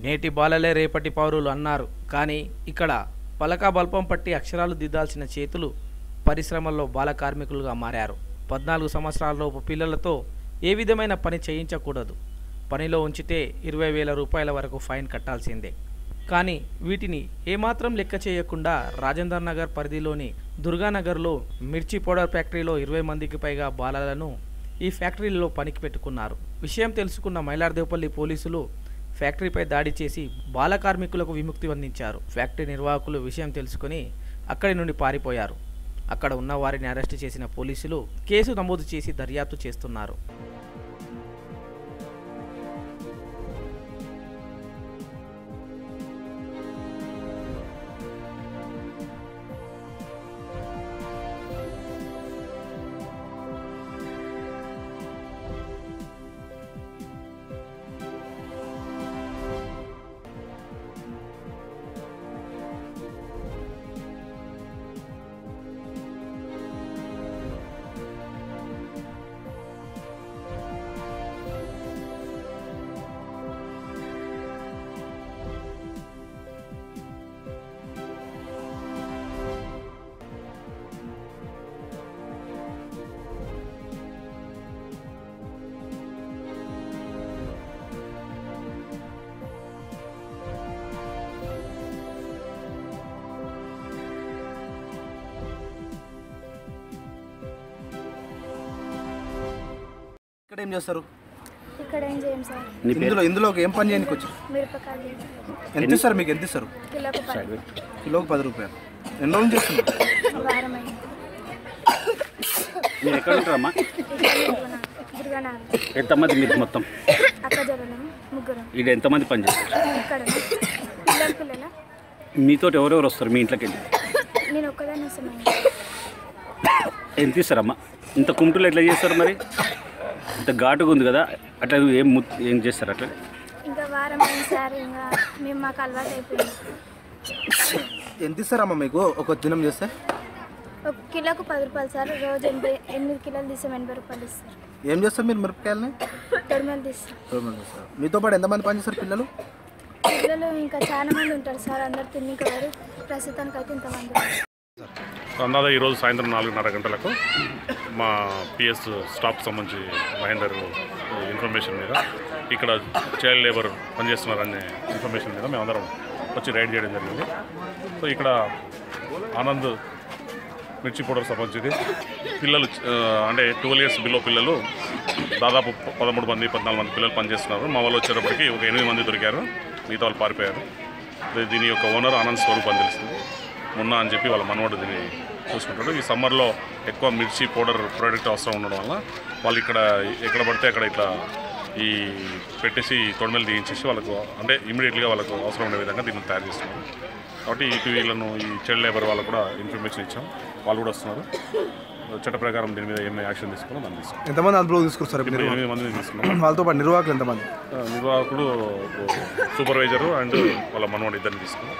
నేటి బాలలే రేపటి పౌరులు అన్నారు. కానీ ఇక్కడ పలక బల్పం పట్టి అక్షరాలు దిద్దాల్సిన చేతులు పరిశ్రమల్లో బాల కార్మికులుగా మారారు. 14 సంవత్సరాలలోపు పిల్లలతో ఏ విధమైన పని చేయించకూడదు. పనిలో ఉంచితే 20,000 రూపాయల వరకు ఫైన్ కట్టాల్సిందే. కానీ వీటిని ఏమాత్రం లెక్క చేయకుండా రాజేందర్ నగర్ పరిధిలోని దుర్గానగర్లో మిర్చి పౌడర్ ఫ్యాక్టరీలో 20 మందికి పైగా బాలలను ఈ ఫ్యాక్టరీలో పనికి పెట్టుకున్నారు. విషయం తెలుసుకున్న మైలార్దేవపల్లి పోలీసులు ఫ్యాక్టరీపై దాడి చేసి బాల కార్మికులకు విముక్తి అందించారు. ఫ్యాక్టరీ నిర్వాహకులు విషయం తెలుసుకుని అక్కడి నుండి పారిపోయారు. అక్కడ ఉన్న వారిని అరెస్టు చేసిన పోలీసులు కేసు నమోదు చేసి దర్యాప్తు చేస్తున్నారు. ఇక్కడ ఏం చేస్తారు? ఇక్కడ ఏం చేయం సార్. ఇందులో ఏం పని చేయడానికి వచ్చారు? మిరపకాయలు. ఎంత ఇస్తారు మీకు? ఎంత ఇస్తారు? కిలోకి 10 రూపాయలు. ఎన్ని రోజులు చేస్తున్నారు? వారం అయింది. మీరు ఎక్కడ ఉంటారమ్మా? ఎంతమంది మీరు మొత్తం? అక్కజలను ముగ్గురు. ఇక్కడ ఎంతమంది పని చేస్తారు? ఇక్కడ పిల్లల మీతో ఎవరెవరు వస్తారు మీ ఇంట్లోకి వెళ్ళి? నేను ఒక్కదాన్ని వస్తున్నాను. ఎంత ఇస్తారమ్మా? ఇంత కుంటులు ఎట్లా చేస్తారు మరి? ఇంత ఘాటుగా ఉంది కదా, అట్లా ఏం చేస్తారు? అట్లా ఇంకా వారం అయింది సార్. ఇంకా మేము మాకు అలవాటు అయిపోయింది. ఎంత ఇస్తారమ్మా మీకు ఒక దినం చేస్తే? ఒక కిలోకు 10 రూపాయలు సార్. రోజు 8 కిలోలు తీసాం, 80 రూపాయలు ఇస్తారు. ఏం చేస్తారు మీరు మిరపకాయలని? తొడిమలు తీస్తాం. మీతో పాటు ఎంతమంది పని చేస్తారు పిల్లలు? పిల్లలు ఇంకా చాలా మంది ఉంటారు సార్. అందరు తిన్నికవారు. ప్రస్తుతానికి అయితే ఇంతమంది. అందాదా ఈరోజు సాయంత్రం 4:30 గంటలకు మా పిఎస్ స్టాఫ్ సంబంధించి మహేందర్ ఇన్ఫర్మేషన్ మీద ఇక్కడ చైల్డ్ లేబర్ పనిచేస్తున్నారనే ఇన్ఫర్మేషన్ మీద మేమందరం వచ్చి రైడ్ చేయడం జరిగింది. సో ఇక్కడ ఆనంద్ మిర్చి పౌడర్ సంబంధించి పిల్లలు అంటే 12 years బిలో పిల్లలు దాదాపు 13 మంది 14 మంది పిల్లలు పనిచేస్తున్నారు. మా వాళ్ళు వచ్చేటప్పటికి ఒక 8 మంది దొరికారు. మిగతా వాళ్ళు పారిపోయారు. దీని యొక్క ఓనర్ ఆనంద్ స్వరూప్ అని తెలిసింది. మొన్న అని చెప్పి వాళ్ళ మనవాడు దీన్ని చూసుకుంటాడు. ఈ సమ్మర్లో ఎక్కువ మిర్చి పౌడర్ ప్రోడక్ట్ అవసరం ఉండడం వల్ల వాళ్ళు ఇక్కడ ఎక్కడ పడితే అక్కడ ఇట్లా ఈ పెట్టేసి తొడమలు తీయించేసి వాళ్ళకు అంటే ఇమీడియట్గా వాళ్ళకు అవసరం ఉండే విధంగా దీన్ని తయారు చేస్తున్నారు. కాబట్టి వీళ్ళను ఈ చైల్డ్ లేబర్ వాళ్ళకు కూడా ఇన్ఫర్మేషన్ ఇచ్చాం. వాళ్ళు కూడా వస్తున్నారు. చట్ట ప్రకారం దీని మీద ఏమైనా యాక్షన్ తీసుకున్నాం దాన్ని తీసుకున్నాం. ఎంతమంది అందులో తీసుకొస్తారు? 8 మందిని తీసుకున్నాం. వాళ్ళతో పాటు నిర్వాహకులు ఎంతమంది? నిర్వాహకుడు, సూపర్వైజరు అండ్ వాళ్ళ మనవాడు ఇద్దరిని తీసుకున్నాం.